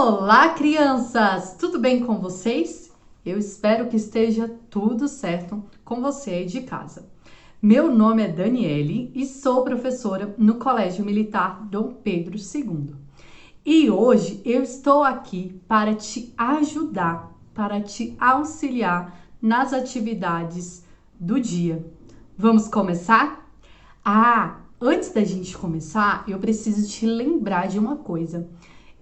Olá, crianças! Tudo bem com vocês? Eu espero que esteja tudo certo com você aí de casa. Meu nome é Daniele e sou professora no Colégio Militar Dom Pedro II. E hoje eu estou aqui para te ajudar, para te auxiliar nas atividades do dia. Vamos começar? Antes da gente começar, eu preciso te lembrar de uma coisa.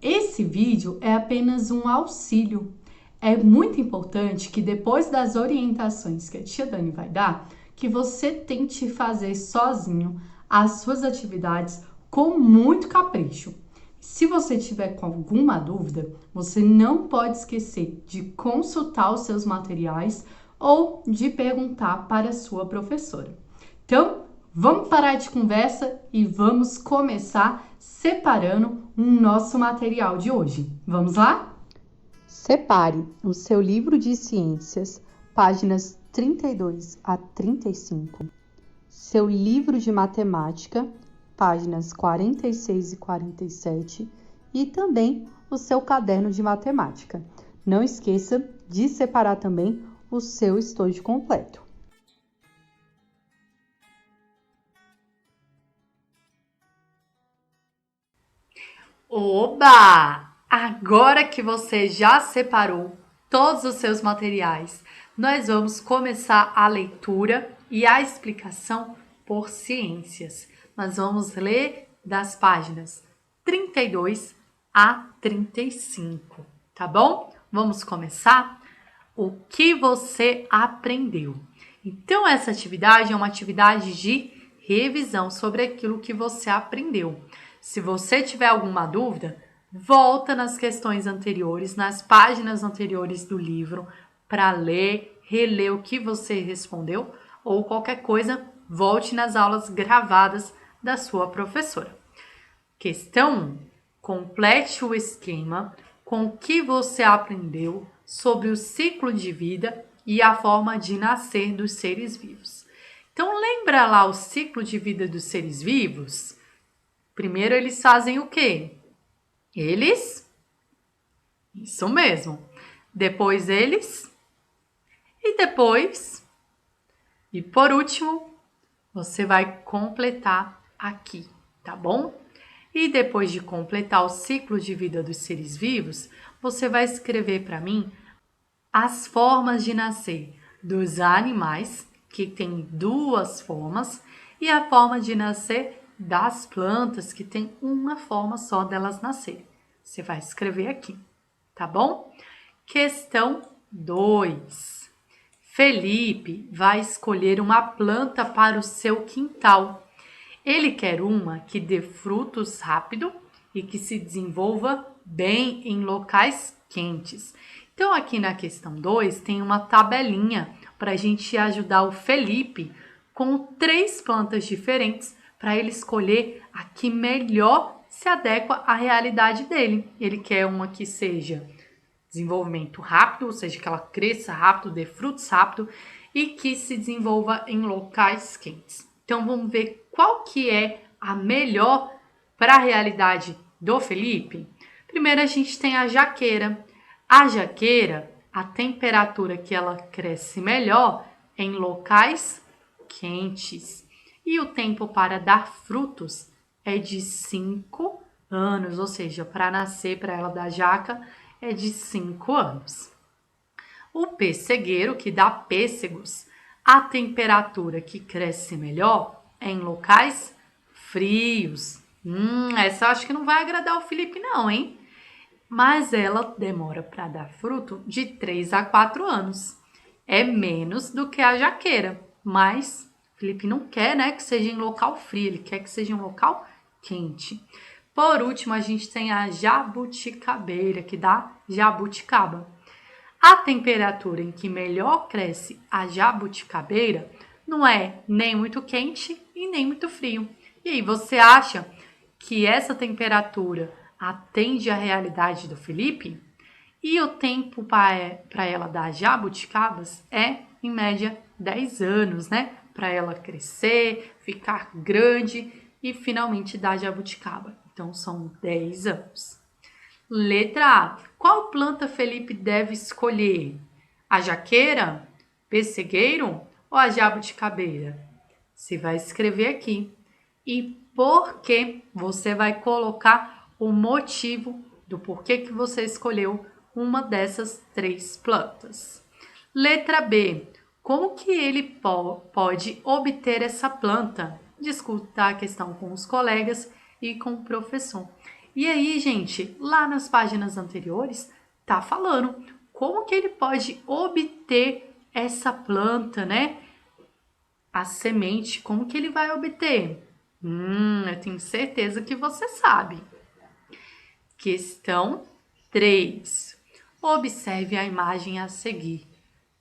Esse vídeo é apenas um auxílio. É muito importante que depois das orientações que a tia Dani vai dar, que você tente fazer sozinho as suas atividades com muito capricho. Se você tiver com alguma dúvida, você não pode esquecer de consultar os seus materiais ou de perguntar para a sua professora. Então, vamos parar de conversa e vamos começar separando o nosso material de hoje. Vamos lá? Separe o seu livro de ciências, páginas 32 a 35. Seu livro de matemática, páginas 46 e 47. E também o seu caderno de matemática. Não esqueça de separar também o seu estojo completo. Oba! Agora que você já separou todos os seus materiais, nós vamos começar a leitura e a explicação por ciências. Nós vamos ler das páginas 32 a 35, tá bom? Vamos começar? O que você aprendeu? Então, essa atividade é uma atividade de revisão sobre aquilo que você aprendeu. Se você tiver alguma dúvida, volta nas questões anteriores, nas páginas anteriores do livro, para ler, reler o que você respondeu, ou qualquer coisa, volte nas aulas gravadas da sua professora. Questão 1. Complete o esquema com o que você aprendeu sobre o ciclo de vida e a forma de nascer dos seres vivos. Então, lembra lá o ciclo de vida dos seres vivos? Primeiro, eles fazem o quê? Isso mesmo. Depois, e depois, e por último, você vai completar aqui, tá bom? E depois de completar o ciclo de vida dos seres vivos, você vai escrever para mim as formas de nascer dos animais, que tem duas formas, e a forma de nascer das plantas, que tem uma forma só delas nascerem. Você vai escrever aqui, tá bom? Questão 2. Felipe vai escolher uma planta para o seu quintal. Ele quer uma que dê frutos rápido e que se desenvolva bem em locais quentes. Então, aqui na questão 2, tem uma tabelinha para a gente ajudar o Felipe com 3 plantas diferentes para ele escolher a que melhor se adequa à realidade dele. Ele quer uma que seja desenvolvimento rápido, ou seja, que ela cresça rápido, dê frutos rápido e que se desenvolva em locais quentes. Então, vamos ver qual que é a melhor para a realidade do Felipe. Primeiro, a gente tem a jaqueira. A jaqueira, a temperatura que ela cresce melhor é em locais quentes. E o tempo para dar frutos é de 5 anos, ou seja, para nascer para ela da jaca é de 5 anos. O pessegueiro, que dá pêssegos, a temperatura que cresce melhor é em locais frios. Essa eu acho que não vai agradar o Felipe não, hein? Mas ela demora para dar fruto de 3 a 4 anos. É menos do que a jaqueira, mas o Felipe não quer, né, que seja em local frio, ele quer que seja em local quente. Por último, a gente tem a jabuticabeira, que dá jabuticaba. A temperatura em que melhor cresce a jabuticabeira não é nem muito quente e nem muito frio. E aí, você acha que essa temperatura atende à realidade do Felipe? E o tempo para ela dar jabuticabas é, em média, 10 anos, né? Para ela crescer, ficar grande e finalmente dar jabuticaba. Então, são 10 anos. Letra A. Qual planta Felipe deve escolher? A jaqueira, pessegueiro ou a jabuticabeira? Você vai escrever aqui. E por que você vai colocar o motivo do porquê que você escolheu uma dessas 3 plantas. Letra B. Como que ele pode obter essa planta? Discuta a questão com os colegas e com o professor. E aí, gente, lá nas páginas anteriores, tá falando como que ele pode obter essa planta, né? A semente, como que ele vai obter? Eu tenho certeza que você sabe. Questão 3. Observe a imagem a seguir.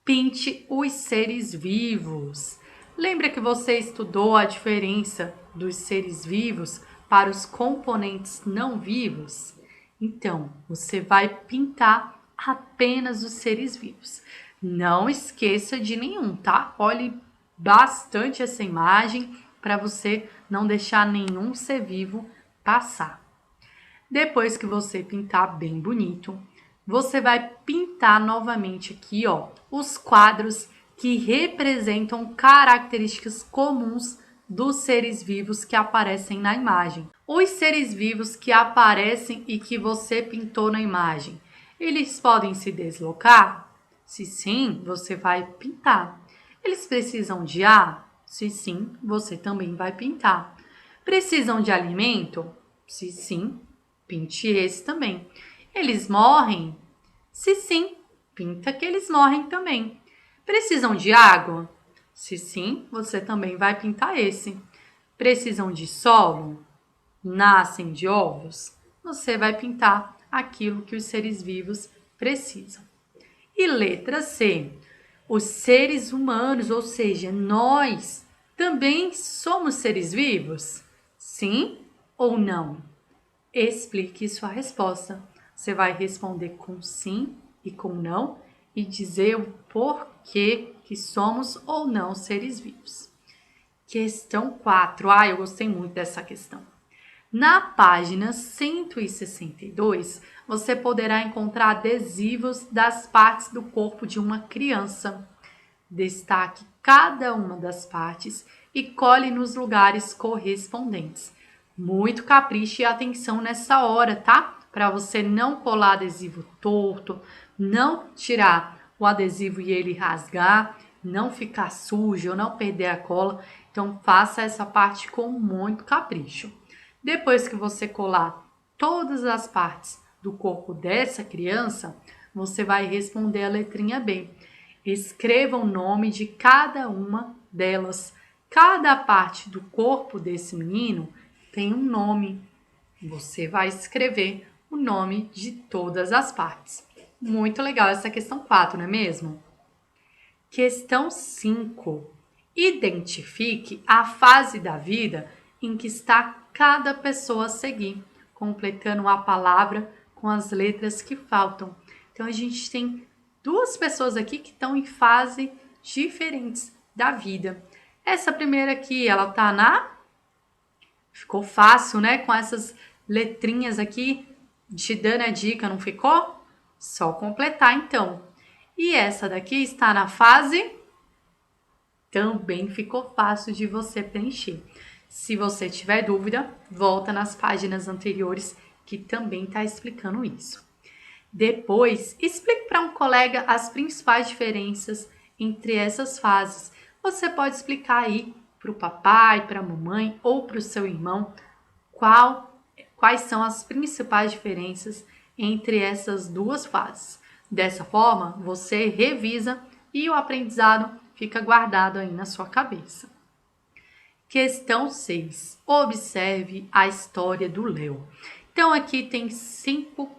Pinte os seres vivos. Lembra que você estudou a diferença dos seres vivos para os componentes não vivos? Então, você vai pintar apenas os seres vivos. Não esqueça de nenhum, tá? Olhe bastante essa imagem para você não deixar nenhum ser vivo passar. Depois que você pintar bem bonito, você vai pintar novamente aqui, ó, os quadros que representam características comuns dos seres vivos que aparecem na imagem. Os seres vivos que aparecem e que você pintou na imagem, eles podem se deslocar? Se sim, você vai pintar. Eles precisam de ar? Se sim, você também vai pintar. Precisam de alimento? Se sim, pinte esse também. Eles morrem? Se sim, pinta que eles morrem também. Precisam de água? Se sim, você também vai pintar esse. Precisam de solo? Nascem de ovos? Você vai pintar aquilo que os seres vivos precisam. E letra C. Os seres humanos, ou seja, nós, também somos seres vivos? Sim ou não? Explique sua resposta. Você vai responder com sim e com não e dizer o porquê que somos ou não seres vivos. Questão 4. Eu gostei muito dessa questão. Na página 162, você poderá encontrar adesivos das partes do corpo de uma criança. Destaque cada uma das partes e cole nos lugares correspondentes. Muito capricho e atenção nessa hora, tá? Para você não colar adesivo torto, não tirar o adesivo e ele rasgar, não ficar sujo, não perder a cola. Então, faça essa parte com muito capricho. Depois que você colar todas as partes do corpo dessa criança, você vai responder a letrinha B. Escreva o nome de cada uma delas. Cada parte do corpo desse menino tem um nome. Você vai escrever o nome de todas as partes. Muito legal essa questão 4, não é mesmo? Questão 5. Identifique a fase da vida em que está cada pessoa a seguir, completando a palavra com as letras que faltam. Então, a gente tem 2 pessoas aqui que estão em fases diferentes da vida. Essa primeira aqui, ela tá na... Ficou fácil, né? Com essas letrinhas aqui, te dando a dica, não ficou? Só completar, então. E essa daqui está na fase... Também ficou fácil de você preencher. Se você tiver dúvida, volta nas páginas anteriores que também está explicando isso. Depois, explique para um colega as principais diferenças entre essas fases. Você pode explicar aí para o papai, para a mamãe ou para o seu irmão quais são as principais diferenças entre essas 2 fases. Dessa forma, você revisa e o aprendizado fica guardado aí na sua cabeça. Questão 6. Observe a história do Léo. Então, aqui tem 5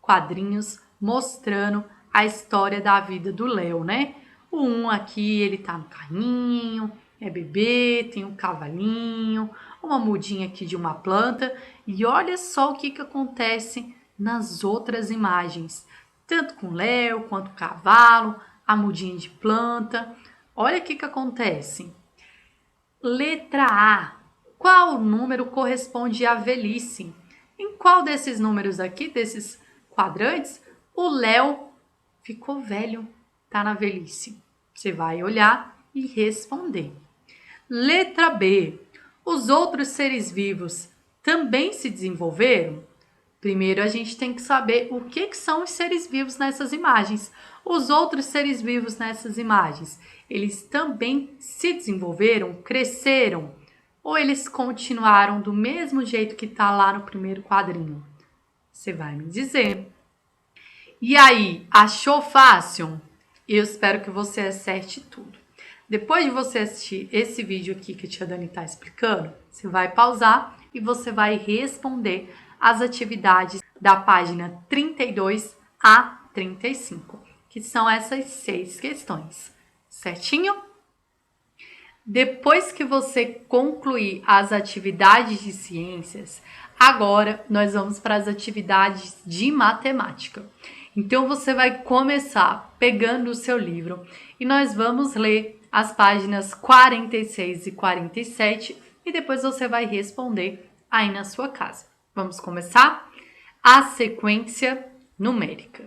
quadrinhos mostrando a história da vida do Léo, né? O 1 aqui, ele tá no carrinho, é bebê, tem um cavalinho, uma mudinha aqui de uma planta. E olha só o que acontece nas outras imagens. Tanto com o Léo, quanto o cavalo, a mudinha de planta. Olha o que acontece. Letra A. Qual número corresponde à velhice? Em qual desses números aqui, desses quadrantes, o Léo ficou velho, tá na velhice. Você vai olhar e responder. Letra B. Os outros seres vivos também se desenvolveram? Primeiro, a gente tem que saber o que são os seres vivos nessas imagens. Os outros seres vivos nessas imagens, eles também se desenvolveram, cresceram? Ou eles continuaram do mesmo jeito que está lá no primeiro quadrinho? Você vai me dizer. E aí, achou fácil? Eu espero que você acerte tudo. Depois de você assistir esse vídeo aqui que a tia Dani está explicando, você vai pausar e você vai responder as atividades da página 32 a 35, que são essas 6 questões, certinho? Depois que você concluir as atividades de ciências, agora nós vamos para as atividades de matemática. Então você vai começar pegando o seu livro e nós vamos ler as páginas 46 e 47 e depois você vai responder aí na sua casa. Vamos começar? A sequência numérica.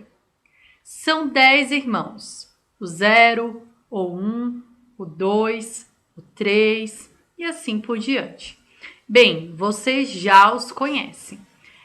São 10 irmãos, o 0, o 1, o 2, o 3 e assim por diante. Bem, vocês já os conhecem.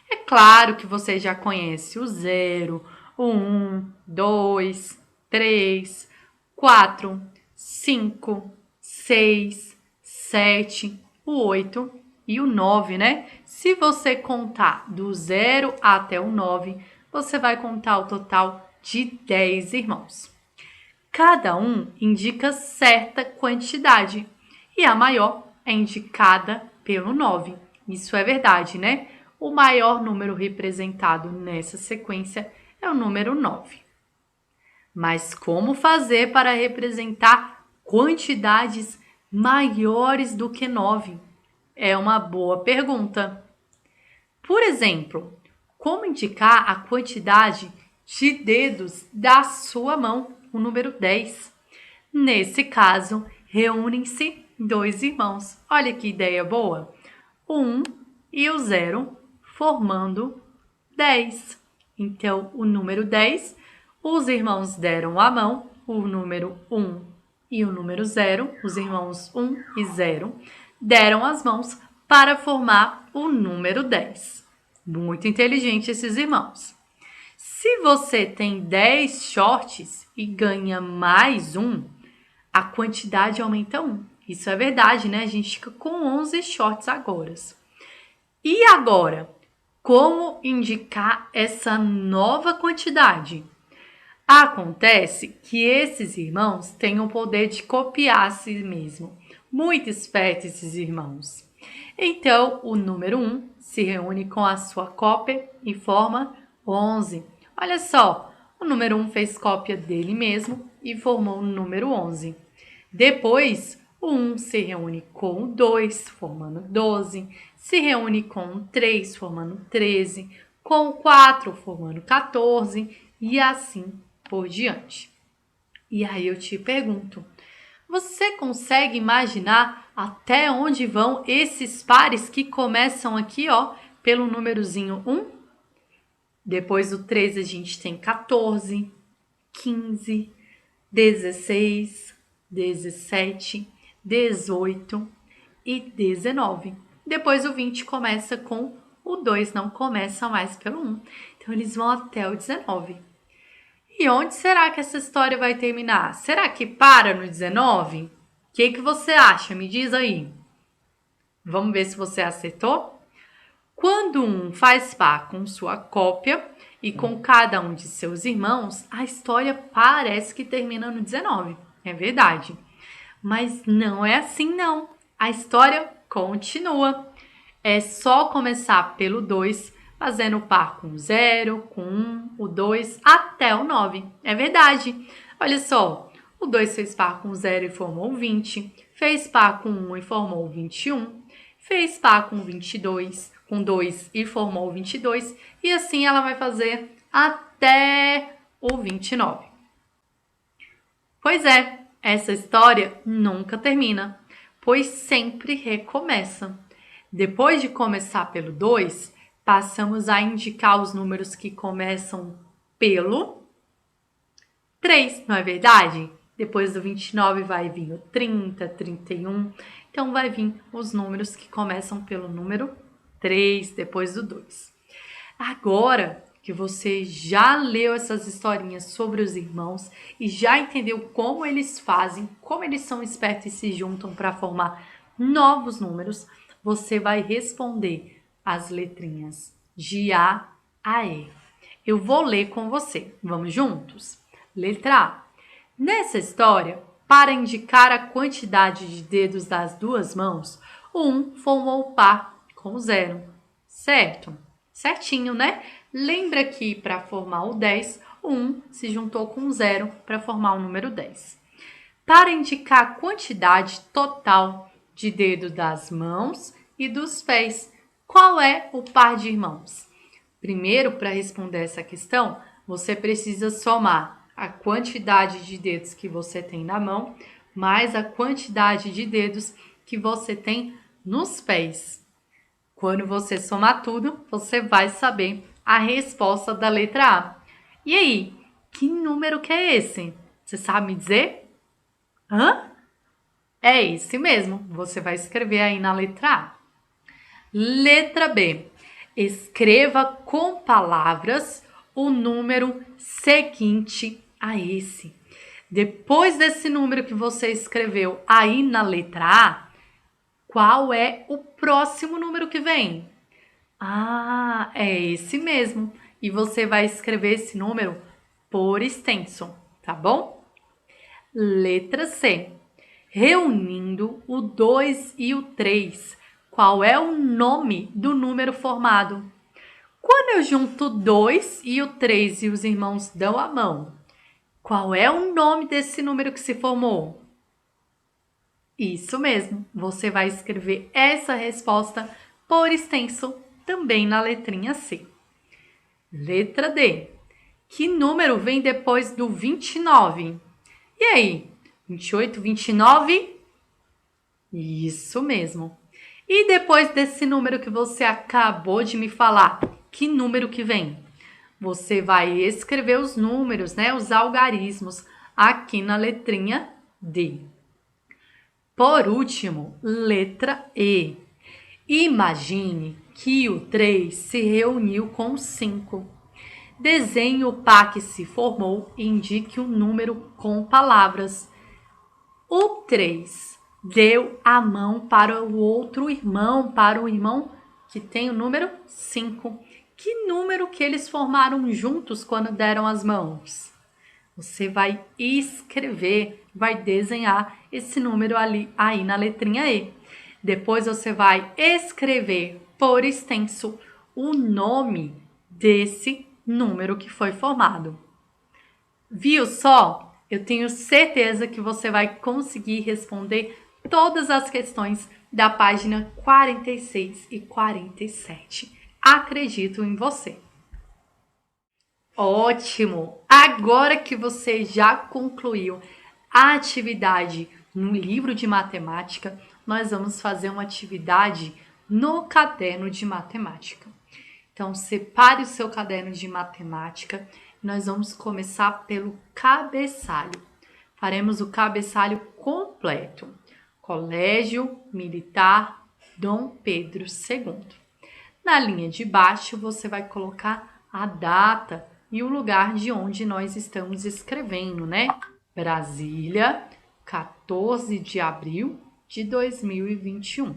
É claro que você já conhece o 0, o 1, 2, 3, 4, 5, 6, 7, o 8 e o 9, né? Se você contar do 0 até o 9, você vai contar o total de 10 irmãos. Cada um indica certa quantidade e a maior é indicada pelo 9. Isso é verdade, né? O maior número representado nessa sequência é o número 9. Mas como fazer para representar quantidades maiores do que 9? É uma boa pergunta. Por exemplo, como indicar a quantidade de dedos da sua mão, o número 10? Nesse caso, reúnem-se 2 irmãos. Olha que ideia boa! O 1 e o 0 formando 10. Então, o número 10, os irmãos deram a mão, o número 1 e o número 0, os irmãos 1 e 0, deram as mãos para formar o número 10. Muito inteligente esses irmãos. Se você tem 10 shorts e ganha mais um, a quantidade aumenta 1. Isso é verdade, né? A gente fica com 11 shorts agora. E agora, como indicar essa nova quantidade? Acontece que esses irmãos têm o poder de copiar a si mesmo. Muito espertos esses irmãos. Então, o número 1 se reúne com a sua cópia e forma 11. Olha só, o número 1 fez cópia dele mesmo e formou o número 11. Depois, o 1 se reúne com o 2, formando 12. Se reúne com o 3, formando 13. Com o 4, formando 14. E assim por diante. E aí eu te pergunto, você consegue imaginar até onde vão esses pares que começam aqui, ó, pelo númerozinho 1? Depois do 13 a gente tem 14, 15, 16, 17, 18 e 19. Depois o 20 começa com o 2, não começa mais pelo 1. Então eles vão até o 19. E onde será que essa história vai terminar? Será que para no 19? O que você acha? Me diz aí. Vamos ver se você acertou? Quando um faz par com sua cópia e com cada um de seus irmãos, a história parece que termina no 19. É verdade. Mas não é assim, não. A história continua. É só começar pelo 2, fazendo par com o 0, com 1, o 2, até o 9. É verdade. Olha só, o 2 fez par com o 0 e formou o 20, fez par com 1 e formou o 21, fez par com 22, com 2 e formou o 22, e assim ela vai fazer até o 29. Pois é, essa história nunca termina, pois sempre recomeça. Depois de começar pelo 2, passamos a indicar os números que começam pelo 3, não é verdade? Depois do 29 vai vir o 30, 31. Então, vai vir os números que começam pelo número 3, depois do 2. Agora que você já leu essas historinhas sobre os irmãos e já entendeu como eles fazem, como eles são espertos e se juntam para formar novos números, você vai responder as letrinhas de A a E. Eu vou ler com você. Vamos juntos? Letra A. Nessa história, para indicar a quantidade de dedos das duas mãos, o 1 formou o par com o 0. Certo? Certinho, né? Lembra que para formar o 10, o 1 se juntou com o 0 para formar o número 10. Para indicar a quantidade total de dedos das mãos e dos pés, qual é o par de irmãos? Primeiro, para responder essa questão, você precisa somar a quantidade de dedos que você tem na mão, mais a quantidade de dedos que você tem nos pés. Quando você somar tudo, você vai saber a resposta da letra A. E aí, que número que é esse? Você sabe me dizer? É esse mesmo. Você vai escrever aí na letra A. Letra B. Escreva com palavras o número seguinte a esse. Depois desse número que você escreveu aí na letra A, qual é o próximo número que vem? Ah, é esse mesmo. E você vai escrever esse número por extenso, tá bom? Letra C. Reunindo o 2 e o 3, qual é o nome do número formado? Quando eu junto 2 e o 3 e os irmãos dão a mão, qual é o nome desse número que se formou? Isso mesmo, você vai escrever essa resposta por extenso também na letrinha C. Letra D. Que número vem depois do 29? E aí, 28, 29? Isso mesmo. E depois desse número que você acabou de me falar, que número que vem? Você vai escrever os números, né, os algarismos, aqui na letrinha D. Por último, letra E. Imagine que o 3 se reuniu com o 5. Desenhe o par que se formou e indique o número com palavras. O 3 deu a mão para o outro irmão, para o irmão que tem o número 5. Que número que eles formaram juntos quando deram as mãos? Você vai escrever, vai desenhar esse número ali aí na letrinha E. Depois você vai escrever por extenso o nome desse número que foi formado. Viu só? Eu tenho certeza que você vai conseguir responder todas as questões da página 46 e 47. Acredito em você. Ótimo! Agora que você já concluiu a atividade no livro de matemática, nós vamos fazer uma atividade no caderno de matemática. Então, separe o seu caderno de matemática. Nós vamos começar pelo cabeçalho. Faremos o cabeçalho completo. Colégio Militar Dom Pedro II. Na linha de baixo, você vai colocar a data e o lugar de onde nós estamos escrevendo, né? Brasília, 14 de abril de 2021.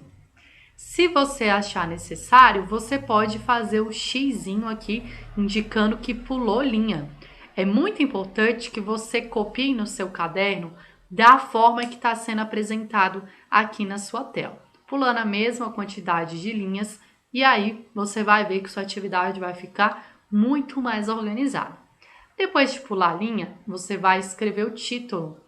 Se você achar necessário, você pode fazer o xizinho aqui, indicando que pulou linha. É muito importante que você copie no seu caderno da forma que está sendo apresentado aqui na sua tela, pulando a mesma quantidade de linhas, e aí você vai ver que sua atividade vai ficar muito mais organizada. Depois de pular a linha, você vai escrever o título,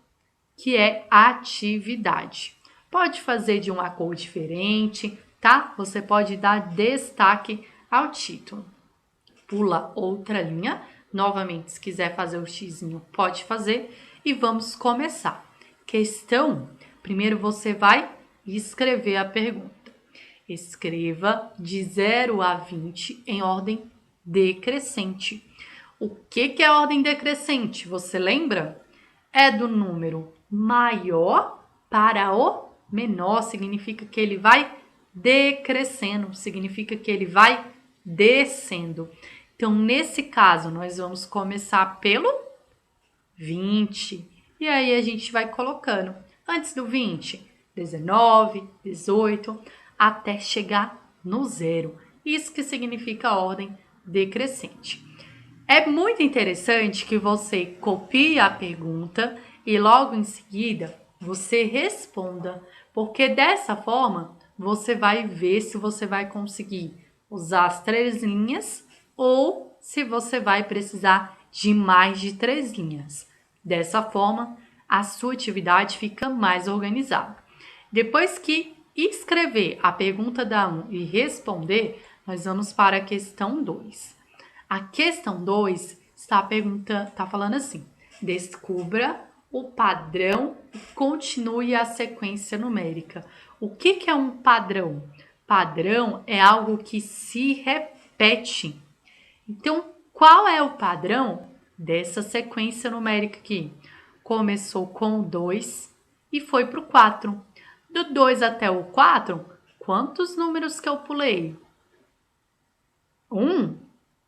que é atividade. Pode fazer de uma cor diferente, tá? Você pode dar destaque ao título. Pula outra linha. Novamente, se quiser fazer o xizinho, pode fazer. E vamos começar. Questão 1. Primeiro você vai escrever a pergunta. Escreva de 0 a 20 em ordem decrescente. O que é ordem decrescente? Você lembra? É do número maior para o menor. Significa que ele vai decrescendo. Significa que ele vai descendo. Então, nesse caso, nós vamos começar pelo 20. E aí, a gente vai colocando. Antes do 20, 19, 18, até chegar no 0. Isso que significa a ordem decrescente. É muito interessante que você copie a pergunta e logo em seguida você responda, porque dessa forma você vai ver se você vai conseguir usar as 3 linhas ou se você vai precisar de mais de 3 linhas. Dessa forma, a sua atividade fica mais organizada. Depois que escrever a pergunta da 1 e responder, nós vamos para a questão 2. A questão 2 está falando assim: descubra o padrão e continue a sequência numérica. O que é um padrão? Padrão é algo que se repete. Então, qual é o padrão dessa sequência numérica aqui? Começou com o 2 e foi para o 4. Do 2 até o 4, quantos números que eu pulei? 1,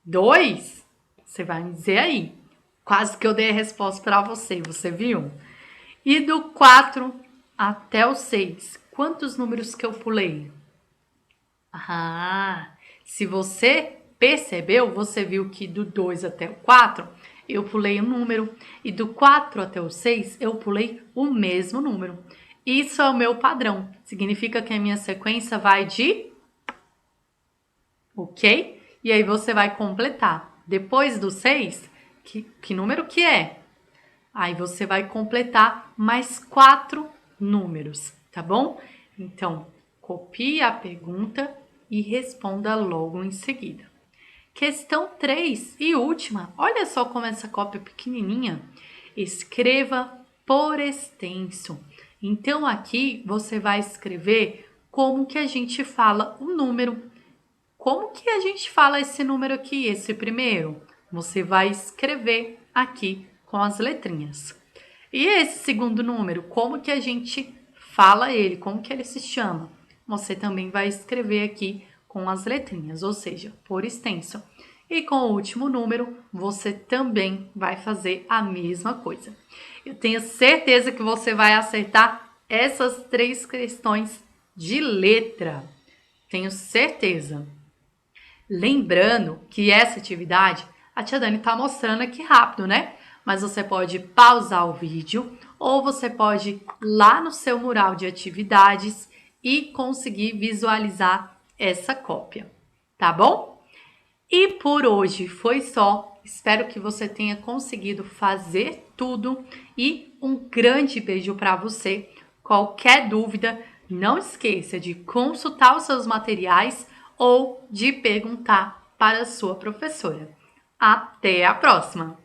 2? Você vai me dizer aí. Quase que eu dei a resposta para você, você viu? E do 4 até o 6, quantos números que eu pulei? Se você percebeu, você viu que do 2 até o 4, eu pulei um número. E do 4 até o 6, eu pulei o mesmo número. Isso é o meu padrão. Significa que a minha sequência vai de... Ok? E aí você vai completar. Depois do 6, que número que é? Aí você vai completar mais 4 números, tá bom? Então, copie a pergunta e responda logo em seguida. Questão 3 e última. Olha só como essa cópia é pequenininha. Escreva por extenso. Então, aqui você vai escrever como que a gente fala o número. Como que a gente fala esse número aqui, esse primeiro? Você vai escrever aqui com as letrinhas. E esse segundo número, como que a gente fala ele? Como que ele se chama? Você também vai escrever aqui com as letrinhas, ou seja, por extenso. E com o último número, você também vai fazer a mesma coisa. Eu tenho certeza que você vai acertar essas 3 questões de letra. Tenho certeza. Lembrando que essa atividade, a tia Dani está mostrando aqui rápido, né? Mas você pode pausar o vídeo ou você pode ir lá no seu mural de atividades e conseguir visualizar essa cópia, tá bom? E por hoje foi só. Espero que você tenha conseguido fazer tudo e um grande beijo para você. Qualquer dúvida, não esqueça de consultar os seus materiais ou de perguntar para a sua professora. Até a próxima!